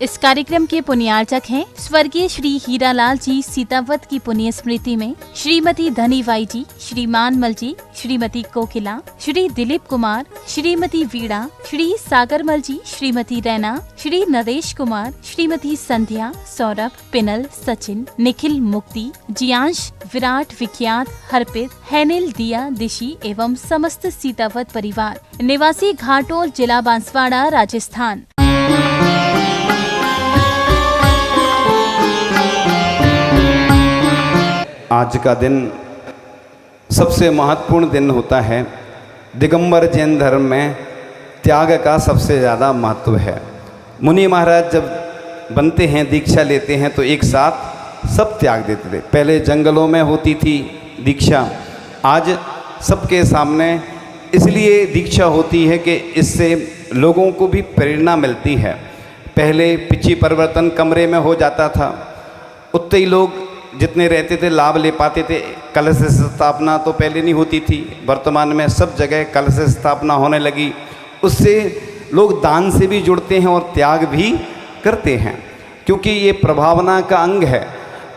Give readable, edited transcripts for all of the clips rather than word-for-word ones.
इस कार्यक्रम के पुण्यार्चक हैं स्वर्गीय श्री हीरालाल जी सीतावत की पुण्य स्मृति में श्रीमती धनीबाई जी, श्री मानमल जी, श्रीमती कोकिला, श्री दिलीप कुमार, श्रीमती वीणा, श्री सागरमल जी, श्रीमती रैना, श्री नरेश कुमार, श्रीमती संध्या, सौरभ, पिनल, सचिन, निखिल, मुक्ति, जियांश, विराट, विख्यात, हरपित, हैनिल, दिया, दिशी एवं समस्त सीतावत परिवार, निवासी घाटोल, जिला बांसवाड़ा, राजस्थान। आज का दिन सबसे महत्वपूर्ण दिन होता है। दिगंबर जैन धर्म में त्याग का सबसे ज़्यादा महत्व है। मुनि महाराज जब बनते हैं, दीक्षा लेते हैं, तो एक साथ सब त्याग देते थे। पहले जंगलों में होती थी दीक्षा, आज सबके सामने इसलिए दीक्षा होती है कि इससे लोगों को भी प्रेरणा मिलती है। पहले पिछी परिवर्तन कमरे में हो जाता था, उतने ही लोग जितने रहते थे लाभ ले पाते थे। कलश स्थापना तो पहले नहीं होती थी, वर्तमान में सब जगह कलश स्थापना होने लगी। उससे लोग दान से भी जुड़ते हैं और त्याग भी करते हैं, क्योंकि ये प्रभावना का अंग है।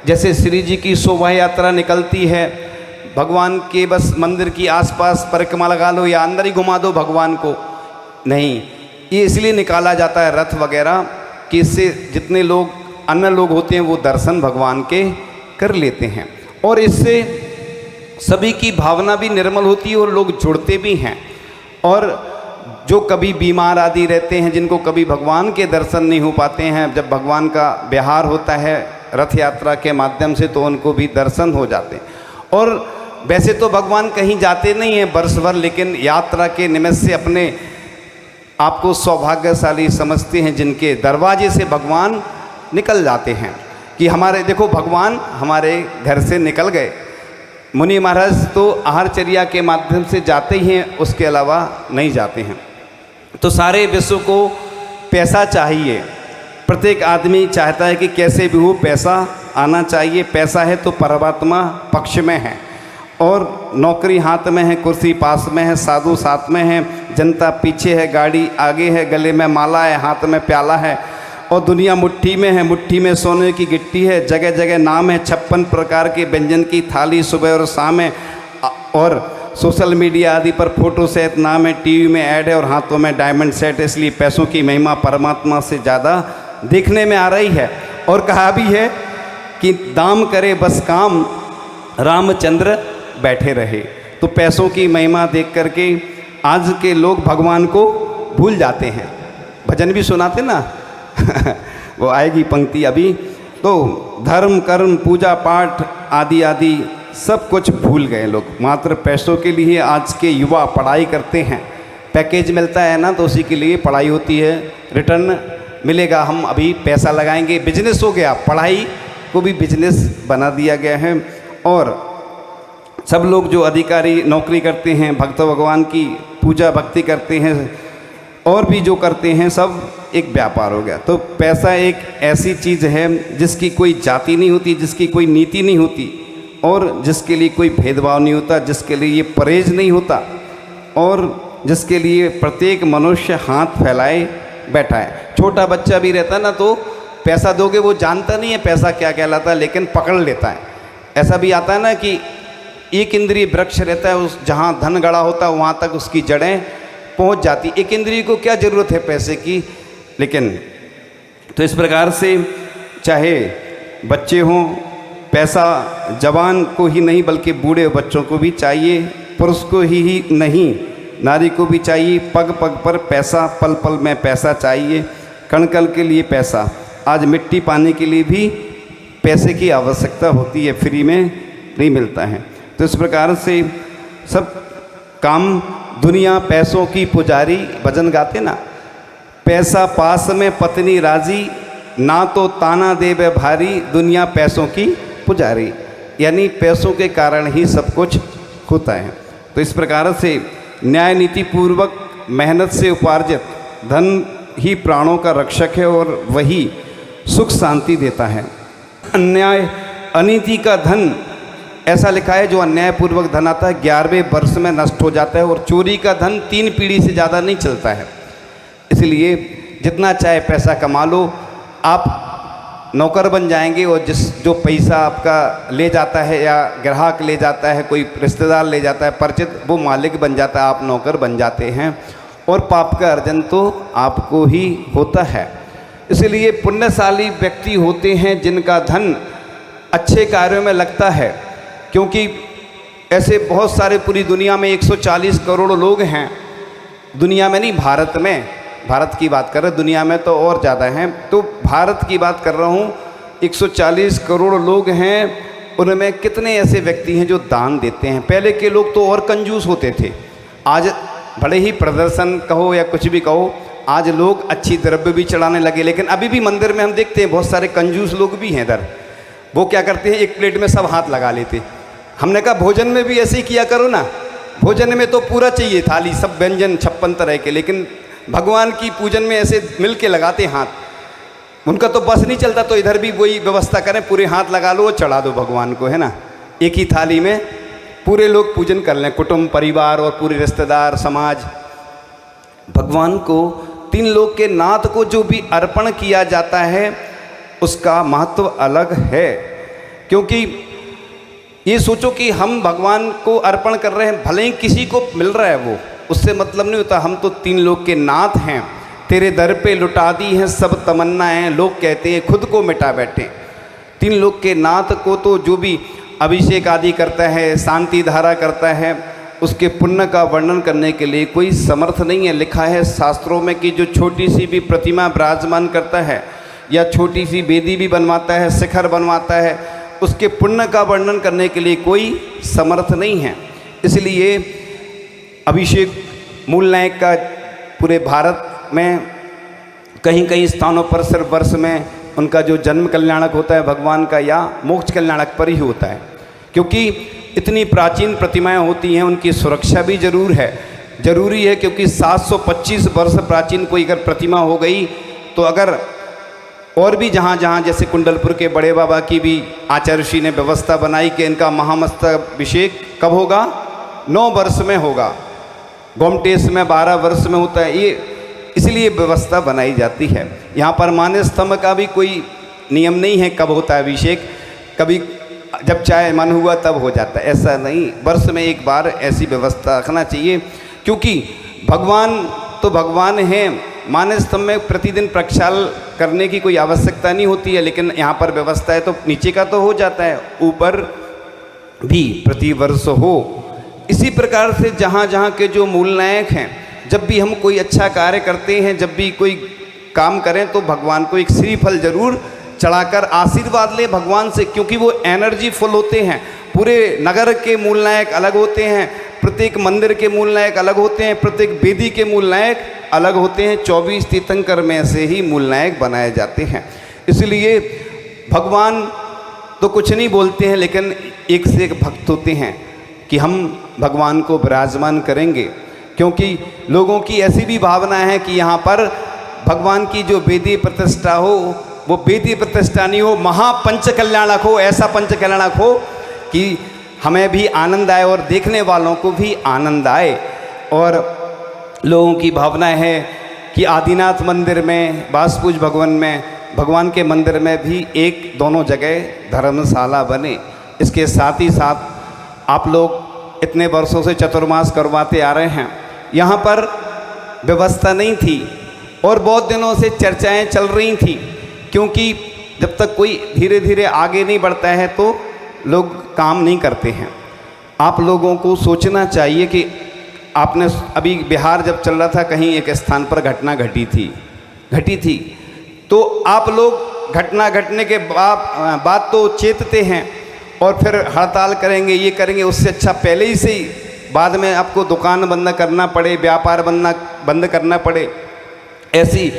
जैसे श्री जी की शोभा यात्रा निकलती है, भगवान के बस मंदिर की आसपास परिक्रमा लगा लो या अंदर ही घुमा दो भगवान को, नहीं, ये इसलिए निकाला जाता है रथ वगैरह कि इससे जितने लोग अन्य लोग होते हैं वो दर्शन भगवान के कर लेते हैं, और इससे सभी की भावना भी निर्मल होती है और लोग जुड़ते भी हैं। और जो कभी बीमार आदि रहते हैं, जिनको कभी भगवान के दर्शन नहीं हो पाते हैं, जब भगवान का विहार होता है रथ यात्रा के माध्यम से, तो उनको भी दर्शन हो जाते हैं। और वैसे तो भगवान कहीं जाते नहीं हैं वर्ष भर, लेकिन यात्रा के निमित्त से अपने आपको सौभाग्यशाली समझते हैं जिनके दरवाजे से भगवान निकल जाते हैं। कि हमारे देखो भगवान हमारे घर से निकल गए, मुनि महाराज तो आहारचर्या के माध्यम से जाते ही हैं, उसके अलावा नहीं जाते हैं। तो सारे विश्व को पैसा चाहिए, प्रत्येक आदमी चाहता है कि कैसे भी हो पैसा आना चाहिए। पैसा है तो परमात्मा पक्ष में है, और नौकरी हाथ में है, कुर्सी पास में है, साधु साथ में है, जनता पीछे है, गाड़ी आगे है, गले में माला है, हाथ में प्याला है, और दुनिया मुट्ठी में है, मुट्ठी में सोने की गिट्टी है। जगह जगह नाम है, 56 प्रकार के व्यंजन की थाली सुबह और शाम है, और सोशल मीडिया आदि पर फोटो सेट नाम है, टीवी में ऐड है, और हाथों में डायमंड सेट। इसलिए पैसों की महिमा परमात्मा से ज़्यादा देखने में आ रही है। और कहा भी है कि दाम करे बस काम, रामचंद्र बैठे रहे। तो पैसों की महिमा देख करके आज के लोग भगवान को भूल जाते हैं। भजन भी सुनाते ना वो आएगी पंक्ति अभी। तो धर्म कर्म पूजा पाठ आदि आदि सब कुछ भूल गए लोग, मात्र पैसों के लिए आज के युवा पढ़ाई करते हैं। पैकेज मिलता है ना, तो उसी के लिए पढ़ाई होती है, रिटर्न मिलेगा, हम अभी पैसा लगाएंगे। बिजनेस हो गया, पढ़ाई को भी बिजनेस बना दिया गया है। और सब लोग जो अधिकारी नौकरी करते हैं, भक्त भगवान की पूजा भक्ति करते हैं, और भी जो करते हैं, सब एक व्यापार हो गया। तो पैसा एक ऐसी चीज़ है जिसकी कोई जाति नहीं होती, जिसकी कोई नीति नहीं होती, और जिसके लिए कोई भेदभाव नहीं होता, जिसके लिए ये परहेज नहीं होता, और जिसके लिए प्रत्येक मनुष्य हाथ फैलाए बैठा है। छोटा बच्चा भी रहता है ना, तो पैसा दोगे वो जानता नहीं है पैसा क्या कहलाता है, लेकिन पकड़ लेता है। ऐसा भी आता है ना कि एक इंद्रिय वृक्ष रहता है, उस जहाँ धन गड़ा होता है वहाँ तक उसकी जड़ें पहुँच जाती। एक इंद्रिय को क्या ज़रूरत है पैसे की, लेकिन तो इस प्रकार से चाहे बच्चे हों, पैसा जवान को ही नहीं बल्कि बूढ़े बच्चों को भी चाहिए, पुरुष को ही नहीं नारी को भी चाहिए। पग पग पर पैसा, पल पल में पैसा चाहिए, कण कण के लिए पैसा। आज मिट्टी पाने के लिए भी पैसे की आवश्यकता होती है, फ्री में नहीं मिलता है। तो इस प्रकार से सब काम दुनिया पैसों की पुजारी, भजन गाते ना, पैसा पास में पत्नी राजी, ना तो ताना देवे भारी, दुनिया पैसों की पुजारी। यानी पैसों के कारण ही सब कुछ होता है। तो इस प्रकार से न्याय नीति पूर्वक मेहनत से उपार्जित धन ही प्राणों का रक्षक है, और वही सुख शांति देता है। अन्याय अनीति का धन, ऐसा लिखा है, जो अन्यायपूर्वक धन आता है 11वें वर्ष में नष्ट हो जाता है, और चोरी का धन 3 पीढ़ी से ज़्यादा नहीं चलता है। इसलिए जितना चाहे पैसा कमा लो, आप नौकर बन जाएंगे और जो पैसा आपका ले जाता है या ग्राहक ले जाता है, कोई रिश्तेदार ले जाता है परिचित, वो मालिक बन जाता है, आप नौकर बन जाते हैं और पाप का अर्जन तो आपको ही होता है। इसलिए पुण्यशाली व्यक्ति होते हैं जिनका धन अच्छे कार्यों में लगता है, क्योंकि ऐसे बहुत सारे पूरी दुनिया में 140 करोड़ लोग हैं। दुनिया में नहीं, भारत में, भारत की बात कर रहे हैं, दुनिया में तो और ज़्यादा हैं, तो भारत की बात कर रहा हूँ। 140 करोड़ लोग हैं, उनमें कितने ऐसे व्यक्ति हैं जो दान देते हैं। पहले के लोग तो और कंजूस होते थे, आज बड़े ही प्रदर्शन कहो या कुछ भी कहो, आज लोग अच्छी द्रव्य भी चढ़ाने लगे। लेकिन अभी भी मंदिर में हम देखते हैं बहुत सारे कंजूस लोग भी हैं इधर। वो क्या करते हैं, एक प्लेट में सब हाथ लगा लेते। हमने कहा भोजन में भी ऐसे ही किया करो ना, भोजन में तो पूरा चाहिए थाली, सब व्यंजन 56 तरह के, लेकिन भगवान की पूजन में ऐसे मिल के लगाते हाथ। उनका तो बस नहीं चलता, तो इधर भी वही व्यवस्था करें, पूरे हाथ लगा लो, चढ़ा दो भगवान को, है ना। एक ही थाली में पूरे लोग पूजन कर लें, कुटुंब परिवार और पूरे रिश्तेदार समाज। भगवान को, 3 लोक के नाथ को जो भी अर्पण किया जाता है उसका महत्व अलग है। क्योंकि ये सोचो कि हम भगवान को अर्पण कर रहे हैं, भले ही किसी को मिल रहा है वो, उससे मतलब नहीं होता। हम तो 3 लोक के नाथ हैं, तेरे दर पे लुटा दी हैं सब तमन्नाएं, लोग कहते हैं खुद को मिटा बैठे। 3 लोक के नाथ को तो जो भी अभिषेक आदि करता है, शांति धारा करता है, उसके पुण्य का वर्णन करने के लिए कोई समर्थ नहीं है। लिखा है शास्त्रों में कि जो छोटी सी भी प्रतिमा विराजमान करता है या छोटी सी वेदी भी बनवाता है, शिखर बनवाता है, उसके पुण्य का वर्णन करने के लिए कोई समर्थ नहीं है। इसलिए अभिषेक मूल नायक का पूरे भारत में कहीं कहीं स्थानों पर सिर्फ वर्ष में उनका जो जन्म कल्याणक होता है भगवान का या मोक्ष कल्याणक पर ही होता है। क्योंकि इतनी प्राचीन प्रतिमाएं होती हैं, उनकी सुरक्षा भी ज़रूरी है, क्योंकि 725 वर्ष प्राचीन कोई अगर प्रतिमा हो गई तो अगर और भी जहाँ जहाँ जैसे कुंडलपुर के बड़े बाबा की भी आचार्य ऋषि ने व्यवस्था बनाई कि इनका महामस्तकाभिषेक कब होगा, 9 वर्ष में होगा, गोमटेश में 12 वर्ष में होता है, ये इसलिए व्यवस्था बनाई जाती है। यहाँ पर मान्य स्तंभ का भी कोई नियम नहीं है कब होता है अभिषेक, कभी जब चाहे मन हुआ तब हो जाता है, ऐसा नहीं, वर्ष में एक बार ऐसी व्यवस्था रखना चाहिए। क्योंकि भगवान तो भगवान हैं, मान्य स्तंभ में प्रतिदिन प्रक्षाल करने की कोई आवश्यकता नहीं होती है, लेकिन यहाँ पर व्यवस्था है तो नीचे का तो हो जाता है, ऊपर भी प्रतिवर्ष हो। इसी प्रकार से जहाँ जहाँ के जो मूल नायक हैं, जब भी हम कोई अच्छा कार्य करते हैं, जब भी कोई काम करें तो भगवान को एक श्रीफल जरूर चढ़ाकर आशीर्वाद ले भगवान से, क्योंकि वो एनर्जी फुल होते हैं। पूरे नगर के मूल नायक अलग होते हैं, प्रत्येक मंदिर के मूल नायक अलग होते हैं, प्रत्येक वेदी के मूल नायक अलग होते हैं। 24 तीर्थंकर में से ही मूल नायक बनाए जाते हैं। इसलिए भगवान तो कुछ नहीं बोलते हैं, लेकिन एक से एक भक्त होते हैं कि हम भगवान को विराजमान करेंगे। क्योंकि लोगों की ऐसी भी भावना है कि यहाँ पर भगवान की जो वेदी प्रतिष्ठा हो वो वेदी प्रतिष्ठा नहीं हो, महापंच कल्याणक हो, ऐसा पंच कल्याणक हो कि हमें भी आनंद आए और देखने वालों को भी आनंद आए। और लोगों की भावना है कि आदिनाथ मंदिर में, बासपूज भगवान में, भगवान के मंदिर में भी एक दोनों जगह धर्मशाला बने। इसके साथ ही साथ आप लोग इतने वर्षों से चतुर्मास करवाते आ रहे हैं, यहाँ पर व्यवस्था नहीं थी और बहुत दिनों से चर्चाएं चल रही थी। क्योंकि जब तक कोई धीरे धीरे आगे नहीं बढ़ता है तो लोग काम नहीं करते हैं। आप लोगों को सोचना चाहिए कि आपने अभी बिहार जब चल रहा था, कहीं एक स्थान पर घटना घटी थी, तो आप लोग घटना घटने के बाद तो चेतते हैं और फिर हड़ताल करेंगे, ये करेंगे। उससे अच्छा पहले ही से ही बाद में आपको दुकान बंद करना पड़े, व्यापार बंद करना पड़े। ऐसी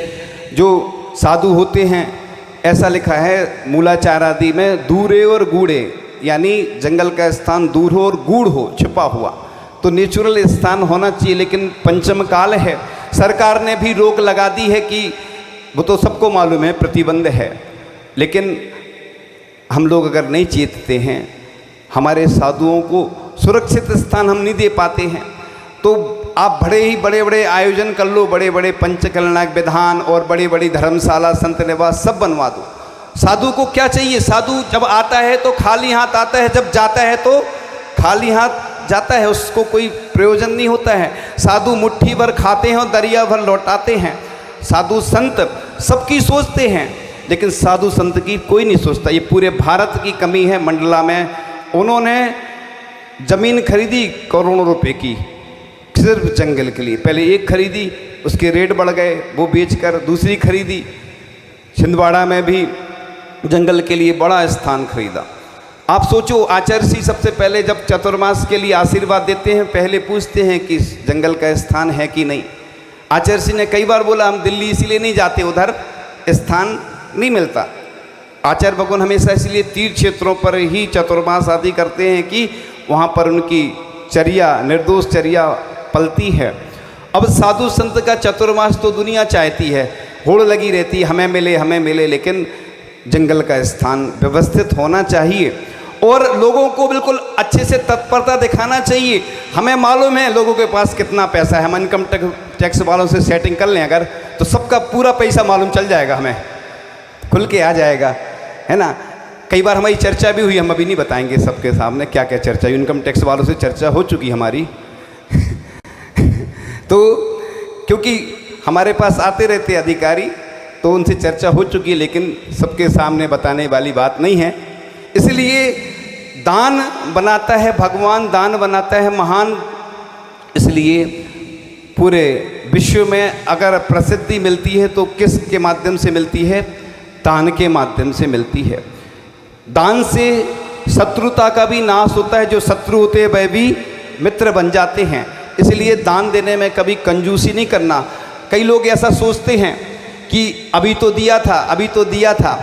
जो साधु होते हैं, ऐसा लिखा है मूलाचार आदि में, दूरे और गूढ़े, यानी जंगल का स्थान दूर हो और गूढ़ हो, छिपा हुआ, तो नेचुरल स्थान होना चाहिए। लेकिन पंचम काल है, सरकार ने भी रोक लगा दी है कि वो तो सबको मालूम है प्रतिबंध है, लेकिन हम लोग अगर नहीं चेतते हैं, हमारे साधुओं को सुरक्षित स्थान हम नहीं दे पाते हैं। तो आप बड़े ही बड़े बड़े आयोजन कर लो, बड़े बड़े पंचकल्याणक विधान और बड़ी बड़ी धर्मशाला संत निवास सब बनवा दो। साधु को क्या चाहिए? साधु जब आता है तो खाली हाथ आता है, जब जाता है तो खाली हाथ जाता है, उसको कोई प्रयोजन नहीं होता है। साधु मुट्ठी भर खाते हैं और दरिया भर लौटाते हैं। साधु संत सबकी सोचते हैं, लेकिन साधु संत की कोई नहीं सोचता। ये पूरे भारत की कमी है। मंडला में उन्होंने ज़मीन खरीदी करोड़ों रुपए की सिर्फ जंगल के लिए। पहले एक खरीदी, उसके रेट बढ़ गए, वो बेचकर दूसरी खरीदी। छिंदवाड़ा में भी जंगल के लिए बड़ा स्थान खरीदा। आप सोचो, आचार्य श्री सबसे पहले जब चतुर्मास के लिए आशीर्वाद देते हैं, पहले पूछते हैं कि जंगल का स्थान है कि नहीं। आचार्य श्री ने कई बार बोला हम दिल्ली इसीलिए नहीं जाते, उधर स्थान नहीं मिलता। आचार्य भगवान हमेशा इसलिए तीर्थ क्षेत्रों पर ही चतुर्मास आदि करते हैं कि वहाँ पर उनकी चर्या, निर्दोष चर्या पलती है। अब साधु संत का चतुर्मास तो दुनिया चाहती है, होड़ लगी रहती, हमें मिले हमें मिले, लेकिन जंगल का स्थान व्यवस्थित होना चाहिए और लोगों को बिल्कुल अच्छे से तत्परता दिखाना चाहिए। हमें मालूम है लोगों के पास कितना पैसा है, हम इनकम टैक्स वालों से सेटिंग कर लें अगर, तो सबका पूरा पैसा मालूम चल जाएगा, हमें खुल के आ जाएगा, है ना। कई बार हमारी चर्चा भी हुई, हम अभी नहीं बताएंगे सबके सामने क्या क्या चर्चा हुई, इनकम टैक्स वालों से चर्चा हो चुकी हमारी तो क्योंकि हमारे पास आते रहते अधिकारी, तो उनसे चर्चा हो चुकी है, लेकिन सबके सामने बताने वाली बात नहीं है। इसलिए दान बनाता है भगवान, दान बनाता है महान। इसलिए पूरे विश्व में अगर प्रसिद्धि मिलती है तो किस के माध्यम से मिलती है? दान के माध्यम से मिलती है। दान से शत्रुता का भी नाश होता है, जो शत्रु होते हैं वह भी मित्र बन जाते हैं। इसलिए दान देने में कभी कंजूसी नहीं करना। कई लोग ऐसा सोचते हैं कि अभी तो दिया था, अभी तो दिया था।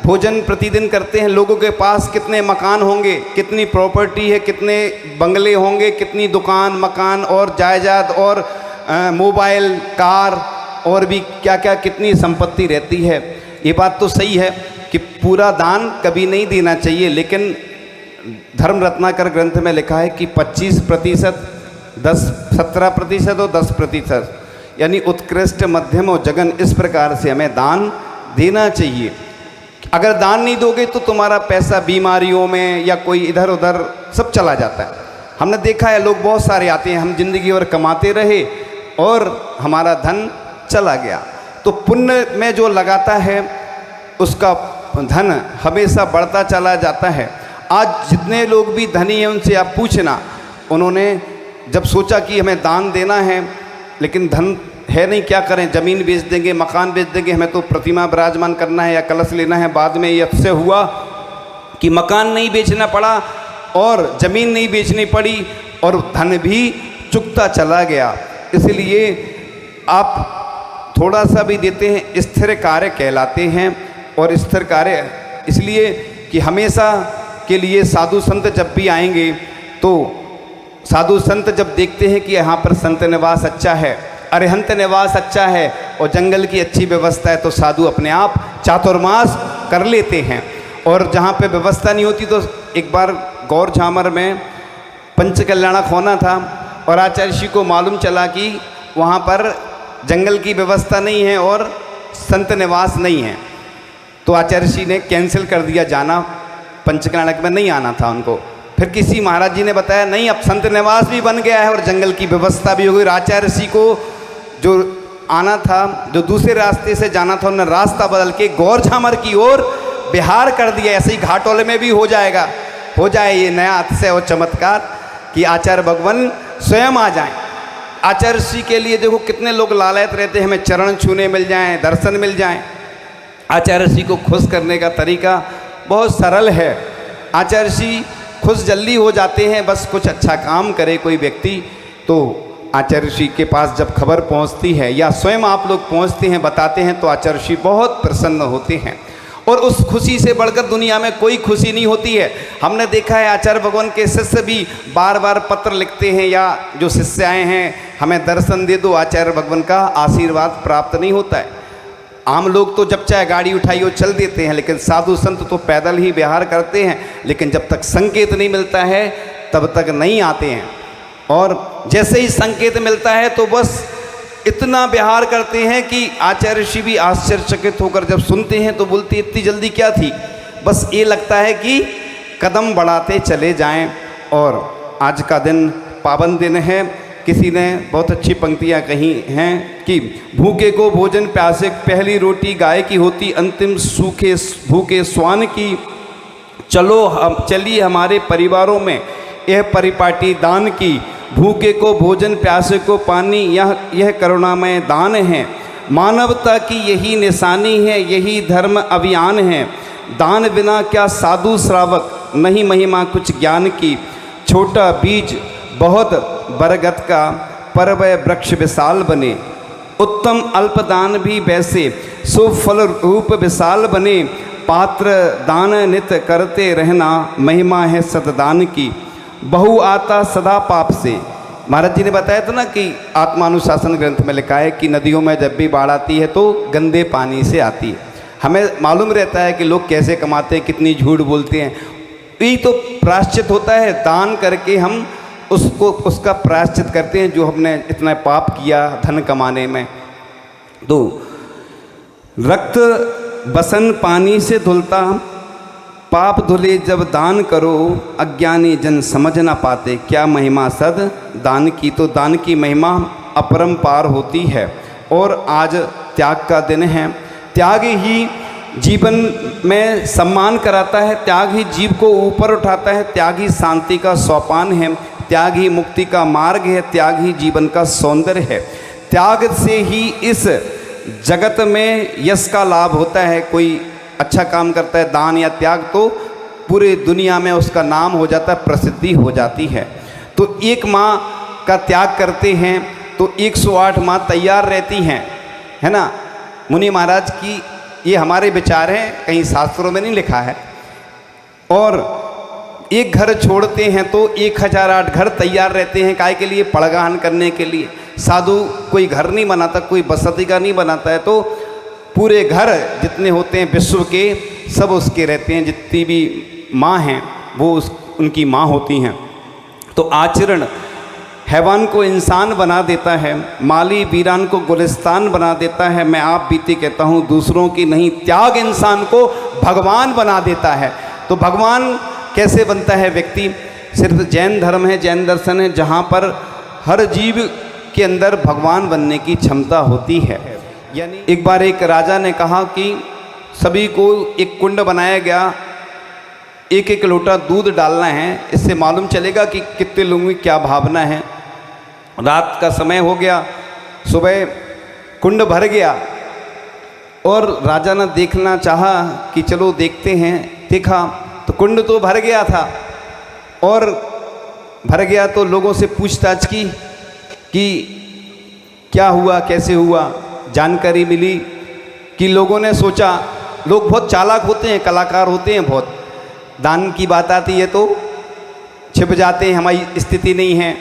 भोजन प्रतिदिन करते हैं, लोगों के पास कितने मकान होंगे, कितनी प्रॉपर्टी है, कितने बंगले होंगे, कितनी दुकान मकान और जायदाद और मोबाइल कार और भी क्या क्या कितनी संपत्ति रहती है। ये बात तो सही है कि पूरा दान कभी नहीं देना चाहिए, लेकिन धर्म रत्नाकर ग्रंथ में लिखा है कि 25%, 17% और 10%, यानी उत्कृष्ट, मध्यम और जघन, इस प्रकार से हमें दान देना चाहिए। अगर दान नहीं दोगे तो तुम्हारा पैसा बीमारियों में या कोई इधर उधर सब चला जाता है। हमने देखा है लोग बहुत सारे आते हैं, हम जिंदगी भर कमाते रहे और हमारा धन चला गया। तो पुण्य में जो लगाता है उसका धन हमेशा बढ़ता चला जाता है। आज जितने लोग भी धनी हैं उनसे आप पूछना, उन्होंने जब सोचा कि हमें दान देना है लेकिन धन है नहीं, क्या करें, ज़मीन बेच देंगे, मकान बेच देंगे, हमें तो प्रतिमा विराजमान करना है या कलश लेना है। बाद में ये अफसर हुआ कि मकान नहीं बेचना पड़ा और ज़मीन नहीं बेचनी पड़ी और धन भी चुकता चला गया। इसलिए आप थोड़ा सा भी देते हैं, स्थिर कार्य कहलाते हैं। और स्थिर कार्य इसलिए कि हमेशा के लिए साधु संत जब भी आएंगे तो साधु संत जब देखते हैं कि यहाँ पर संत निवास अच्छा है, अरिहंत निवास अच्छा है और जंगल की अच्छी व्यवस्था है, तो साधु अपने आप चातुर्मास कर लेते हैं। और जहाँ पे व्यवस्था नहीं होती तो एक बार गौर झामर में पंचकल्याणक होना था और आचार्य श्री को मालूम चला कि वहाँ पर जंगल की व्यवस्था नहीं है और संत निवास नहीं है, तो आचार्य श्री ने कैंसिल कर दिया जाना, पंचकल्याणक में नहीं आना था उनको। फिर किसी महाराज जी ने बताया नहीं, अब संत निवास भी बन गया है और जंगल की व्यवस्था भी हो गई। आचार्य श्री को जो आना था, जो दूसरे रास्ते से जाना था, उन्होंने रास्ता बदल के गौर झामर की ओर बिहार कर दिया। ऐसे ही घाटोले में भी हो जाएगा, हो जाए ये नया अतिशय और चमत्कार कि आचार्य भगवान स्वयं आ जाएं। आचार्य श्री के लिए देखो कितने लोग लालयत रहते हैं, हमें चरण छूने मिल जाएं, दर्शन मिल जाएं। आचार्य श्री को खुश करने का तरीका बहुत सरल है। आचार्य श्री खुश जल्दी हो जाते हैं, बस कुछ अच्छा काम करे कोई व्यक्ति तो आचार्य श्री के पास जब खबर पहुंचती है या स्वयं आप लोग पहुंचते हैं, बताते हैं, तो आचार्य श्री बहुत प्रसन्न होते हैं। और उस खुशी से बढ़कर दुनिया में कोई खुशी नहीं होती है। हमने देखा है आचार्य भगवान के शिष्य भी बार बार पत्र लिखते हैं या जो शिष्य आए हैं हमें दर्शन दे दो, आचार्य भगवान का आशीर्वाद प्राप्त नहीं होता है। आम लोग तो जब चाहे गाड़ी उठाई हो चल देते हैं, लेकिन साधु संत तो पैदल ही विहार करते हैं, लेकिन जब तक संकेत नहीं मिलता है तब तक नहीं आते हैं। और जैसे ही संकेत मिलता है तो बस इतना व्यवहार करते हैं कि आचार्य ऋषि भी आश्चर्यचकित होकर जब सुनते हैं तो बोलते इतनी जल्दी क्या थी, बस ये लगता है कि कदम बढ़ाते चले जाएं। और आज का दिन पावन दिन है। किसी ने बहुत अच्छी पंक्तियाँ कही हैं कि भूखे को भोजन, प्यासे पहली रोटी गाय की होती, अंतिम सूखे भूखे स्वान की। चलिए हमारे परिवारों में यह परिपाटी दान की। भूखे को भोजन, प्यासे को पानी, यह करुणामय दान है। मानवता की यही निशानी है, यही धर्म अभियान है। दान बिना क्या साधु श्रावक, नहीं महिमा कुछ ज्ञान की। छोटा बीज बहुत बरगद का, पर वह वृक्ष विशाल बने। उत्तम अल्पदान भी वैसे, सुफल रूप विशाल बने। पात्र दान नित करते रहना, महिमा है सतदान की। बहु आता सदा पाप से। महाराज जी ने बताया था ना कि आत्मानुशासन ग्रंथ में लिखा है कि नदियों में जब भी बाढ़ आती है तो गंदे पानी से आती है। हमें मालूम रहता है कि लोग कैसे कमाते हैं, कितनी झूठ बोलते हैं। यही तो प्रायश्चित होता है, दान करके हम उसका प्रायश्चित करते हैं जो हमने इतना पाप किया धन कमाने में। तो रक्त बसन पानी से धुलता, पाप धुले जब दान करो। अज्ञानी जन समझ ना पाते, क्या महिमा सद दान की। तो दान की महिमा अपरंपार होती है। और आज त्याग का दिन है। त्याग ही जीवन में सम्मान कराता है, त्याग ही जीव को ऊपर उठाता है, त्याग ही शांति का सोपान है, त्याग ही मुक्ति का मार्ग है, त्याग ही जीवन का सौंदर्य है। त्याग से ही इस जगत में यश का लाभ होता है। कोई अच्छा काम करता है, दान या त्याग, तो पूरे दुनिया में उसका नाम हो जाता है, प्रसिद्धि हो जाती है। तो एक माँ का त्याग करते हैं तो 108 माँ तैयार रहती हैं, है ना। मुनि महाराज की ये हमारे विचार हैं, कहीं शास्त्रों में नहीं लिखा है। और एक घर छोड़ते हैं तो 1008 घर तैयार रहते हैं, काय के लिए, पड़गाहन करने के लिए। साधु कोई घर नहीं बनाता, कोई बसती का नहीं बनाता है, तो पूरे घर जितने होते हैं विश्व के सब उसके रहते हैं। जितनी भी माँ हैं वो उनकी माँ होती हैं। तो आचरण हैवान को इंसान बना देता है, माली वीरान को गुलिस्तान बना देता है। मैं आप बीती कहता हूँ दूसरों की नहीं। त्याग इंसान को भगवान बना देता है। तो भगवान कैसे बनता है व्यक्ति? सिर्फ जैन धर्म है, जैन दर्शन है, जहाँ पर हर जीव के अंदर भगवान बनने की क्षमता होती है। यानी एक बार एक राजा ने कहा कि सभी को एक कुंड बनाया गया, एक एक लोटा दूध डालना है, इससे मालूम चलेगा कि कितने लोगों की क्या भावना है। रात का समय हो गया, सुबह कुंड भर गया और राजा ने देखना चाहा कि चलो देखते हैं। देखा तो कुंड तो भर गया था, और भर गया तो लोगों से पूछताछ की कि क्या हुआ, कैसे हुआ। जानकारी मिली कि लोगों ने सोचा, लोग बहुत चालाक होते हैं, कलाकार होते हैं बहुत, दान की बात आती है तो छिप जाते हैं, हमारी स्थिति नहीं है।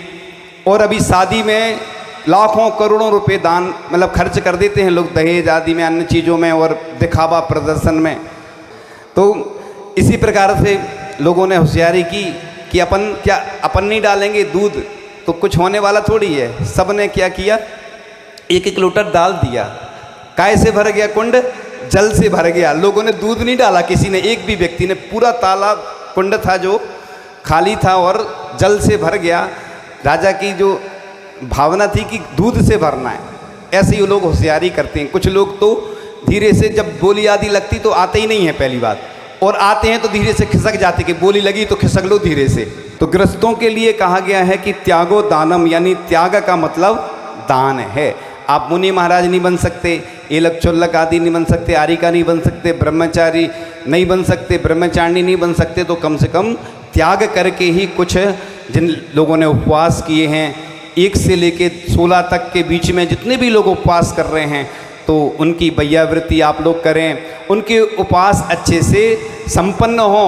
और अभी शादी में लाखों करोड़ों रुपए दान मतलब खर्च कर देते हैं लोग, दहेज आदि में, अन्य चीज़ों में और दिखावा प्रदर्शन में। तो इसी प्रकार से लोगों ने होशियारी की कि अपन नहीं डालेंगे दूध तो कुछ होने वाला थोड़ी है। सब ने क्या किया, एक एक लोटा डाल दिया। काय से भर गया कुंड? जल से भर गया। लोगों ने दूध नहीं डाला, किसी ने, एक भी व्यक्ति ने। पूरा तालाब कुंड था जो खाली था और जल से भर गया। राजा की जो भावना थी कि दूध से भरना है। ऐसे ही लोग होशियारी करते हैं। कुछ लोग तो धीरे से, जब बोली आदि लगती तो आते ही नहीं है पहली बात, और आते हैं तो धीरे से खिसक जाते कि बोली लगी तो खिसक लो धीरे से। तो गृहस्थों के लिए कहा गया है कि त्यागो दानम, यानी त्याग का मतलब दान है। आप मुनि महाराज नहीं बन सकते, एलक चोलक आदि नहीं बन सकते, आरिका नहीं बन सकते, ब्रह्मचारी नहीं बन सकते, ब्रह्मचारिणी नहीं बन सकते, तो कम से कम त्याग करके ही कुछ। जिन लोगों ने उपवास किए हैं, 1 से लेके 16 तक के बीच में जितने भी लोग उपवास कर रहे हैं, तो उनकी वैयावृत्ति आप लोग करें, उनके उपवास अच्छे से संपन्न हो,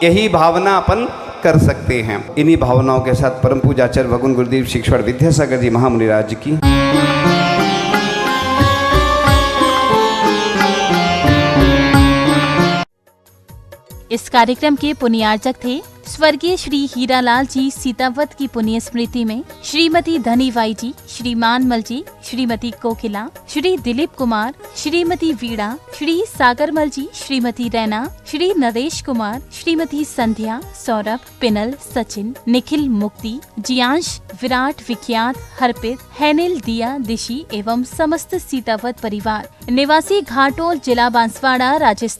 यही भावना अपन कर सकते हैं। इन्हीं भावनाओं के साथ परम पूज्याचार्य भगवान गुरुदेव शिक्षण विद्यासागर जी महामुनिराज की। इस कार्यक्रम के पुण्यार्चक थे स्वर्गीय श्री हीरालाल जी सीतावत की पुण्य स्मृति में श्रीमती धनीबाई जी, श्री मानमल जी, श्रीमती कोकिला, श्री दिलीप कुमार, श्रीमती वीणा, श्री सागरमल जी, श्रीमती रैना, श्री नरेश कुमार, श्रीमती संध्या, सौरभ, पिनल, सचिन, निखिल, मुक्ति, जियांश, विराट, विख्यात, हरपित, हैनिल, दिया, दिशी एवं समस्त सीतावत परिवार निवासी घाटोल, जिला बांसवाड़ा, राजस्थान